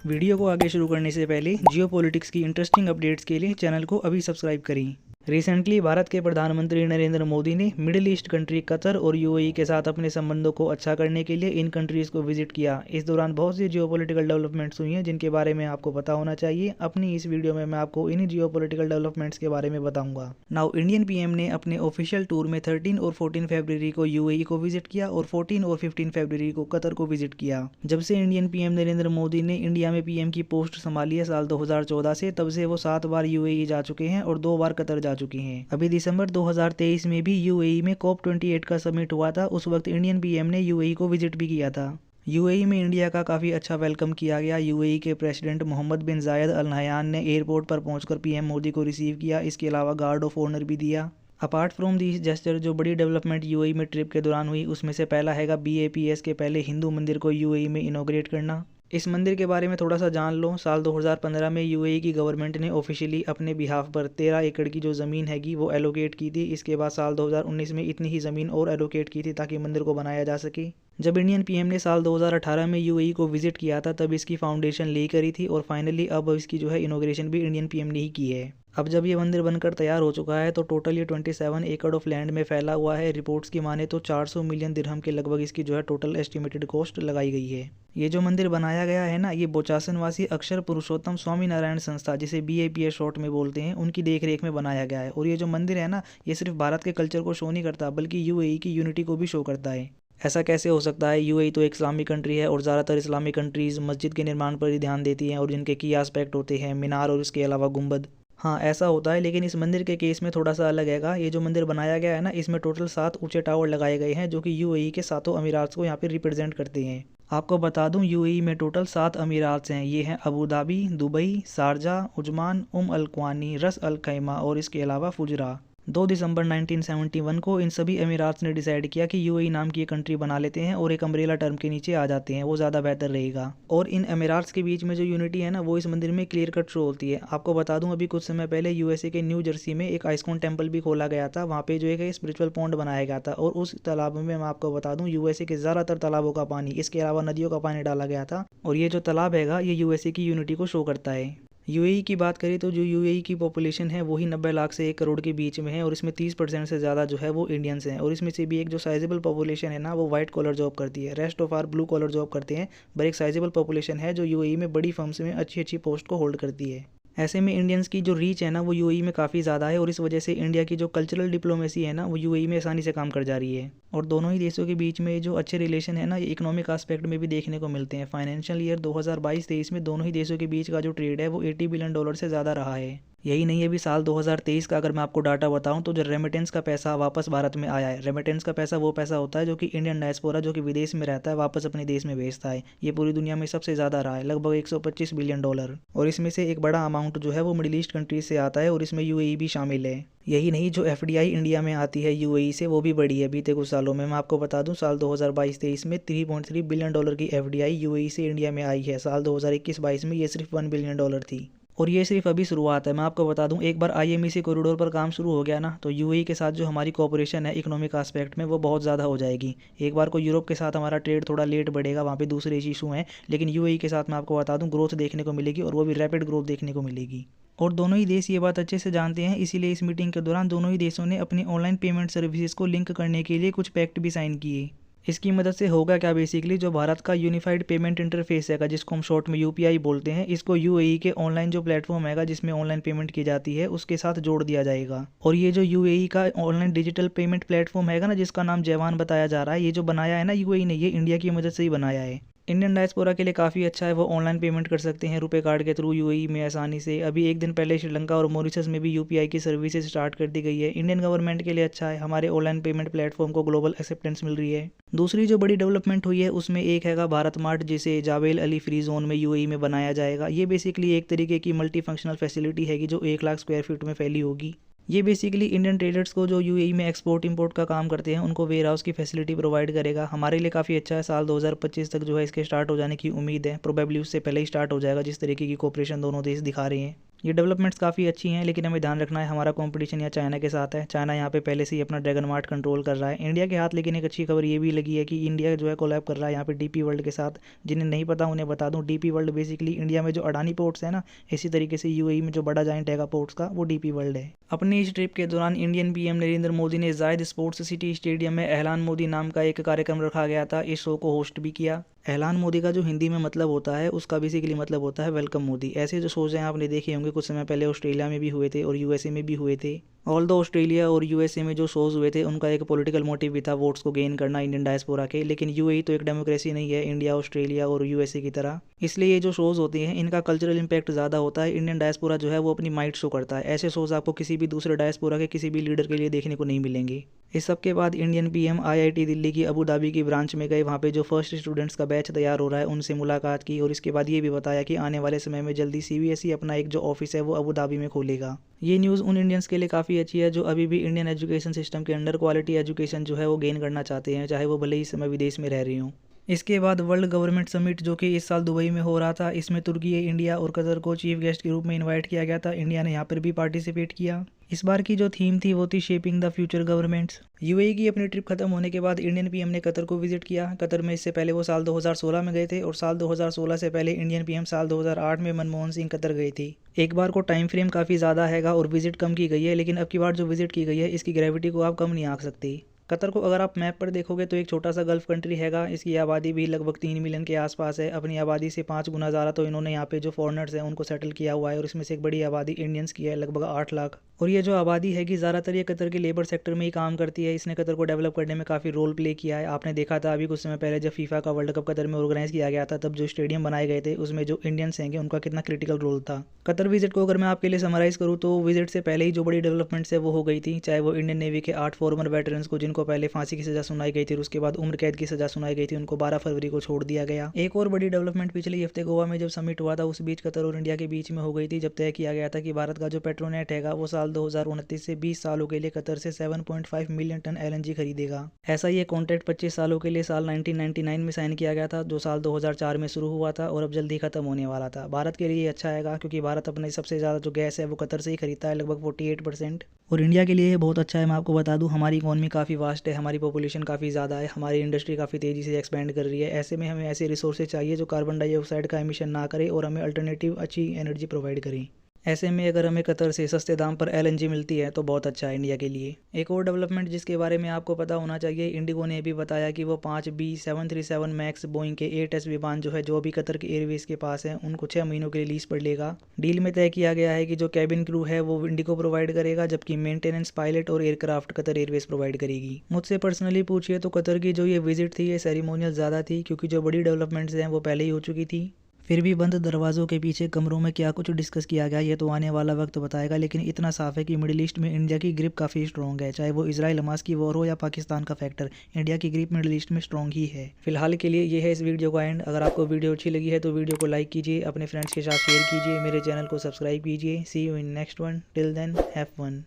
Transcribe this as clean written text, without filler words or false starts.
Video को आगे शुरू करने से पहले जियो पॉलिटिक्स की इंटरेस्टिंग अपडेट्स के लिए चैनल को अभी सब्सक्राइब करें। रिसेंटली भारत के प्रधानमंत्री नरेंद्र मोदी ने मिडिल ईस्ट कंट्री कतर और यूएई के साथ अपने संबंधों को अच्छा करने के लिए इन कंट्रीज़ को विजिट किया। इस दौरान बहुत सी जियोपॉलिटिकल डेवलपमेंट्स हुई हैं जिनके बारे में आपको पता होना चाहिए। अपनी इस वीडियो में मैं आपको इन्हीं जियोपॉलिटिकल डेवलपमेंट्स के बारे में बताऊंगा। नाउ इंडियन पीएम ने अपने ऑफिशियल टूर में 13 और 14 फरवरी को यूएई को विजिट किया और 14 और 15 फरवरी को कतर को विजिट किया। जब से इंडियन पीएम नरेंद्र मोदी ने इंडिया में पीएम की पोस्ट संभाली है साल 2014 से, तब से वो 7 बार यूएई जा चुके हैं और 2 बार कतर जा चुके हैं। अभी दिसंबर 2023 में भी यूएई में COP28 का समिट हुआ था। उस वक्त इंडियन पीएम ने यूएई को विजिट भी किया था। यूएई में इंडिया का काफ़ी अच्छा वेलकम किया गया। यूएई के प्रेसिडेंट मोहम्मद बिन जायद अल नहयान ने एयरपोर्ट पर पहुंचकर पीएम मोदी को रिसीव किया। इसके अलावा गार्ड ऑफ ऑनर भी दिया। अपार्ट फ्रॉम दिस जेस्चर, जो बड़ी डेवलपमेंट यूएई में ट्रिप के दौरान हुई उसमें से पहला हैगा BAPS के पहले हिंदू मंदिर को यूएई में इनॉग्रेट करना। इस मंदिर के बारे में थोड़ा सा जान लो। साल 2015 में यूएई की गवर्नमेंट ने ऑफिशियली अपने बिहाफ पर 13 एकड़ की जो ज़मीन हैगी वो एलोकेट की थी। इसके बाद साल 2019 में इतनी ही ज़मीन और एलोकेट की थी ताकि मंदिर को बनाया जा सके। जब इंडियन पीएम ने साल 2018 में यूएई को विजिट किया था तब इसकी फाउंडेशन ले करी थी और फाइनली अब इसकी जो है इनॉग्रेशन भी इंडियन पीएम ने ही की है। अब जब ये मंदिर बनकर तैयार हो चुका है तो टोटल ये 27 एकड़ ऑफ लैंड में फैला हुआ है। रिपोर्ट्स की माने तो 400 मिलियन दिरहम के लगभग इसकी जो है टोटल एस्टिमेटेड कॉस्ट लगाई गई है। ये जो मंदिर बनाया गया है ना, ये बोचासनवासी अक्षर पुरुषोत्तम स्वामी नारायण संस्था, जिसे BAPS शॉर्ट में बोलते हैं, उनकी देखरेख में बनाया गया है। और ये जो मंदिर है ना, ये सिर्फ भारत के कल्चर को शो नहीं करता बल्कि यूएई की यूनिटी को भी शो करता है। ऐसा कैसे हो सकता है? यूएई तो एक इस्लामिक कंट्री है और ज़्यादातर इस्लामिक कंट्रीज़ मस्जिद के निर्माण पर ही ध्यान देती हैं और जिनके की एस्पेक्ट होते हैं मीनार और इसके अलावा गुंबद। हाँ, ऐसा होता है, लेकिन इस मंदिर के केस में थोड़ा सा अलग हैगा। ये जो मंदिर बनाया गया है ना, इसमें टोटल 7 ऊंचे टावर लगाए गए हैं जो कि यूएई के सातों अमीरात को यहाँ पे रिप्रेजेंट करते हैं। आपको बता दूं, यूएई में टोटल 7 अमीरात हैं। ये हैं Abu Dhabi, Dubai, Sharjah, Uzzaman, अल क्वानी, रस अल खैमा और इसके अलावा फुजरा। 2 दिसंबर 1971 को इन सभी अमीरात ने डिसाइड किया कि यूएई नाम की एक कंट्री बना लेते हैं और एक अम्ब्रेला टर्म के नीचे आ जाते हैं, वो ज़्यादा बेहतर रहेगा। और इन अमीरात्स के बीच में जो यूनिटी है ना, वो इस मंदिर में क्लियर कट शो होती है। आपको बता दूं, अभी कुछ समय पहले यूएसए के न्यू जर्सी में एक आइस्कॉन टेम्पल भी खोला गया था। वहाँ पे जो एक स्पिरिचुअल पॉन्ड बनाया गया था और उस तालाब में मैं आपको बता दूं, यूएसए के ज़्यादातर तालाबों का पानी, इसके अलावा नदियों का पानी डाला गया था। और ये जो तालाब हैगा, ये यूएसए की यूनिटी को शो करता है। यूएई की बात करें तो जो यूएई की पॉपुलेशन है वही 90 लाख से 1 करोड़ के बीच में है और इसमें 30% से ज़्यादा जो है वो इंडियंस हैं। और इसमें से भी एक जो साइजेबल पॉपुलेशन है ना, वो वाइट कॉलर जॉब करती है। Rest of are blue collar job करते हैं। पर एक साइजेबल पॉपुलेशन है जो यूएई में बड़ी फर्म्स में अच्छी अच्छी पोस्ट को होल्ड करती है। ऐसे में इंडियंस की जो रीच है ना, वो यूएई में काफ़ी ज़्यादा है और इस वजह से इंडिया की जो कल्चरल डिप्लोमेसी है ना, वो यूएई में आसानी से काम कर जा रही है। और दोनों ही देशों के बीच में जो अच्छे रिलेशन है ना, ये इकोनॉमिक एस्पेक्ट में भी देखने को मिलते हैं। फाइनेंशियल ईयर 2022-23 में दोनों ही देशों के बीच का जो ट्रेड है वो $80 बिलियन से ज़्यादा रहा है। यही नहीं, अभी साल 2023 का अगर मैं आपको डाटा बताऊं तो जो रेमिटेंस का पैसा वापस भारत में आया है, रेमिटेंस का पैसा वो पैसा होता है जो कि इंडियन डायस्पोरा जो कि विदेश में रहता है वापस अपने देश में भेजता है। ये पूरी दुनिया में सबसे ज़्यादा रहा है, लगभग $125 बिलियन। और इसमें से एक बड़ा अमाउंट जो है वो मिडिल ईस्ट कंट्रीज से आता है और इसमें यूएई भी शामिल है। यही नहीं, जो FDI इंडिया में आती है यूएई से वो भी बढ़ी है बीते कुछ सालों में। मैं आपको बता दूं, साल 2022-23 में $3.3 बिलियन की FDI यूएई से इंडिया में आई है। साल 2021-22 में ये सिर्फ $1 बिलियन थी और ये सिर्फ अभी शुरुआत है। मैं आपको बता दूं, एक बार IMEC कॉरिडोर पर काम शुरू हो गया ना, तो यूएई के साथ जो हमारी कोऑपरेशन है इकोनॉमिक एस्पेक्ट में वो बहुत ज़्यादा हो जाएगी। एक बार को यूरोप के साथ हमारा ट्रेड थोड़ा लेट बढ़ेगा, वहाँ पे दूसरे इशू हैं, लेकिन यूएई के साथ मैं आपको बता दूं ग्रोथ देखने को मिलेगी और वो भी रैपिड ग्रोथ देखने को मिलेगी। और दोनों ही देश ये बात अच्छे से जानते हैं, इसीलिए इस मीटिंग के दौरान दोनों ही देशों ने अपनी ऑनलाइन पेमेंट सर्विसेज को लिंक करने के लिए कुछ पैक्ट भी साइन किए। इसकी मदद से होगा क्या, बेसिकली जो भारत का यूनिफाइड पेमेंट इंटरफेस है जिसको हम शॉर्ट में UPI बोलते हैं, इसको यूएई के ऑनलाइन जो प्लेटफॉर्म है जिसमें ऑनलाइन पेमेंट की जाती है उसके साथ जोड़ दिया जाएगा। और ये जो यूएई का ऑनलाइन डिजिटल पेमेंट प्लेटफॉर्म है ना, जिसका नाम जवान बताया जा रहा है, ये जो बनाया है ना यूएई ने, ये इंडिया की मदद से ही बनाया है। इंडियन डायस्पोरा के लिए काफ़ी अच्छा है, वो ऑनलाइन पेमेंट कर सकते हैं रुपए कार्ड के थ्रू यूएई में आसानी से। अभी एक दिन पहले श्रीलंका और मॉरिशस में भी UPI की सर्विसेज स्टार्ट कर दी गई है। इंडियन गवर्नमेंट के लिए अच्छा है, हमारे ऑनलाइन पेमेंट प्लेटफॉर्म को ग्लोबल एक्सेप्टेंस मिल रही है। दूसरी जो बड़ी डेवलपमेंट हुई है उसमें एक हैगा भारत मार्ट, जिसे जावेल अली फ्री जोन में यूएई में बनाया जाएगा। ये बेसिकली एक तरीके की मल्टी फंक्शनल फैसिलिटी हैगी जो 1 लाख स्क्वायर फीट में फैली होगी। ये बेसिकली इंडियन ट्रेडर्स को जो यूएई में एक्सपोर्ट इंपोर्ट का काम करते हैं उनको वेयर हाउस की फैसिलिटी प्रोवाइड करेगा। हमारे लिए काफ़ी अच्छा है। साल 2025 तक जो है इसके स्टार्ट हो जाने की उम्मीद है। प्रोबेबली उससे पहले ही स्टार्ट हो जाएगा, जिस तरीके की कोऑपरेशन दोनों देश दिखा रहे हैं। ये डेवलपमेंट्स काफ़ी अच्छी हैं, लेकिन हमें ध्यान रखना है हमारा कंपटीशन या चाइना के साथ है। चाइना यहाँ पे पहले से ही अपना ड्रैगन मार्ट कंट्रोल कर रहा है इंडिया के हाथ। लेकिन एक अच्छी खबर ये भी लगी है कि इंडिया जो है कोलैब कर रहा है यहाँ पे डीपी वर्ल्ड के साथ। जिन्हें नहीं पता उन्हें बता दूँ, डीपी वर्ल्ड बेसिकली इंडिया में जो अडानी पोर्ट्स है ना, इसी तरीके से यूएई में जो बड़ा जाइंट हैगा पोर्ट्स का, वो डीपी वर्ल्ड है। अपनी इस ट्रिप के दौरान इंडियन पीएम नरेंद्र मोदी ने जायद स्पोर्ट्स सिटी स्टेडियम में एहलान मोदी नाम का एक कार्यक्रम रखा गया था। इस शो को होस्ट भी किया। एहलान मोदी का जो हिंदी में मतलब होता है, उसका बेसिकली मतलब होता है वेलकम मोदी। ऐसे जो शोज़ हैं आपने देखे होंगे, कुछ समय पहले ऑस्ट्रेलिया में भी हुए थे और यूएसए में भी हुए थे। ऑल दो ऑस्ट्रेलिया और यूएसए में जो शोज़ हुए थे उनका एक पॉलिटिकल मोटिव भी था, वोट्स को गेन करना इंडियन डायस्पोरा के। लेकिन यूएई तो एक डेमोक्रेसी नहीं है इंडिया, ऑस्ट्रेलिया और यूएसए की तरह। इसलिए ये जो शोज़ होते हैं इनका कल्चरल इंपैक्ट ज़्यादा होता है। इंडियन डायस्पोरा जो है वो अपनी माइट शो करता है। ऐसे शोज़ आपको किसी भी दूसरे डायस्पोरा के किसी भी लीडर के लिए देखने को नहीं मिलेंगे। इस सब के बाद इंडियन पीएम आईआईटी दिल्ली की अबू धाबी की ब्रांच में गए। वहाँ पे जो फर्स्ट स्टूडेंट्स का बैच तैयार हो रहा है उनसे मुलाकात की, और इसके बाद ये भी बताया कि आने वाले समय में जल्दी सीबीएसई अपना एक जो ऑफिस है वो अबू धाबी में खोलेगा। ये न्यूज़ उन इंडियंस के लिए काफ़ी अच्छी है जो अभी भी इंडियन एजुकेशन सिस्टम के अंडर क्वालिटी एजुकेशन जो है वो गेन करना चाहते हैं, चाहे वो भले ही समय विदेश में रह रही हों। इसके बाद वर्ल्ड गवर्नमेंट समिट जो कि इस साल दुबई में हो रहा था, इसमें तुर्की, इंडिया और कतर को चीफ गेस्ट के रूप में इनवाइट किया गया था। इंडिया ने यहाँ पर भी पार्टिसिपेट किया। इस बार की जो थीम थी वो थी shaping the future governments. UAE की अपनी ट्रिप खत्म होने के बाद इंडियन पीएम ने कतर को विजिट किया। कतर में इससे पहले वो साल 2016 में गए थे, और साल 2016 से पहले इंडियन पीएम साल 2008 में मनमोहन सिंह कतर गए थे। एक बार को टाइम फ्रेम काफ़ी ज़्यादा हैगा और विजिट कम की गई है, लेकिन अब की बार जो विजिट की गई है इसकी ग्रेविटी को आप कम नहीं आंक सकती। कतर को अगर आप मैप पर देखोगे तो एक छोटा सा गल्फ कंट्री हैगा। इसकी आबादी भी लगभग 3 मिलियन के आसपास है। अपनी आबादी से 5 गुना ज़्यादा तो इन्होंने यहाँ पे जो फॉरेनर्स हैं उनको सेटल किया हुआ है, और इसमें से एक बड़ी आबादी इंडियंस की है, लगभग 8 लाख। और ये जो आबादी है कि ज़्यादातर ये कतर के लेबर सेक्टर में ही काम करती है। इसने कतर को डेवलप करने में काफ़ी रोल प्ले किया है। आपने देखा था अभी कुछ समय पहले जब फीफा का वर्ल्ड कप कतर में ऑर्गेनाइज किया गया था, तब जो स्टेडियम बनाए गए थे उसमें जो इंडियंस हैं उनका कितना क्रिटिकल रोल था। कतर विजिट को अगर मैं आपके लिए समराइज करूँ तो विजिट से पहले ही जो बड़ी डेवलपमेंट्स है वो हो गई थी। चाहे वो इंडियन नेवी के 8 फॉर्मर वेटरन्स को, जिनको पहले फांसी की सजा सुनाई गई थी और उसके बाद उम्र कैद की सजा सुनाई गई थी, उनको 12 फरवरी को छोड़ दिया गया। एक और बड़ी डेवलपमेंट पिछले हफ्ते गोवा में जब समिट हुआ था, उस बीच कतर और इंडिया के बीच में हो गई थी, जब तय किया गया था कि भारत का जो पेट्रोनेट हैगा वो साल 2029 से 20 सालों के लिए कतर से 7.5 मिलियन टन एलएनजी खरीदेगा। ऐसा ये कॉन्ट्रैक्ट 25 सालों के लिए साल 1999 में साइन किया गया था, जो साल 2004 में शुरू हुआ था और अब जल्दी खत्म होने वाला था। भारत के लिए अच्छा हैगा क्योंकि भारत अपने सबसे ज़्यादा जो गैस है वो कतर से ही खरीदता है, लगभग 48%। और इंडिया के लिए ये बहुत अच्छा है। मैं आपको बता दूं, हमारी इकॉनमी काफ़ी वास्ट है, हमारी पॉपुलेशन काफ़ी ज़्यादा है, हमारी इंडस्ट्री काफ़ी तेज़ी से एक्सपेंड कर रही है। ऐसे में हमें ऐसे रिसोर्सेज चाहिए जो कार्बन डाइऑक्साइड का एमिशन ना करे और हमें अल्टरनेटिव अच्छी एनर्जी प्रोवाइड करें। ऐसे में अगर हमें कतर से सस्ते दाम पर एलएनजी मिलती है तो बहुत अच्छा है इंडिया के लिए। एक और डेवलपमेंट जिसके बारे में आपको पता होना चाहिए, इंडिगो ने भी बताया कि वो 5B737 मैक्स बोइंग के 8S विमान जो है, जो अभी कतर के एयरवेज के पास है, उनको 6 महीनों के लिए लीज पर लेगा। डील में तय किया गया है कि जो कैबिन क्रू है वो इंडिगो प्रोवाइड करेगा, जबकि मेंटेनेंस, पायलट और एयरक्राफ्ट कतर एयरवेज प्रोवाइड करेगी। मुझसे पर्सनली पूछिए तो कतर की जो ये विजिट थी ये सेरेमोनियल ज़्यादा थी, क्योंकि जो बड़ी डेवलपमेंट्स हैं वो पहले ही हो चुकी थी। फिर भी बंद दरवाज़ों के पीछे कमरों में क्या कुछ डिस्कस किया गया ये तो आने वाला वक्त बताएगा। लेकिन इतना साफ है कि मिडिल ईस्ट में इंडिया की ग्रिप काफ़ी स्ट्रॉन्ग है। चाहे वो इजराइल हमास की वॉर हो या पाकिस्तान का फैक्टर, इंडिया की ग्रिप मिडिल ईस्ट में स्ट्रॉन्ग ही है। फिलहाल के लिए ये है इस वीडियो का एंड। अगर आपको वीडियो अच्छी लगी है तो वीडियो को लाइक कीजिए, अपने फ्रेंड्स के साथ शेयर कीजिए, मेरे चैनल को सब्सक्राइब कीजिए। See you in next one, till then have fun.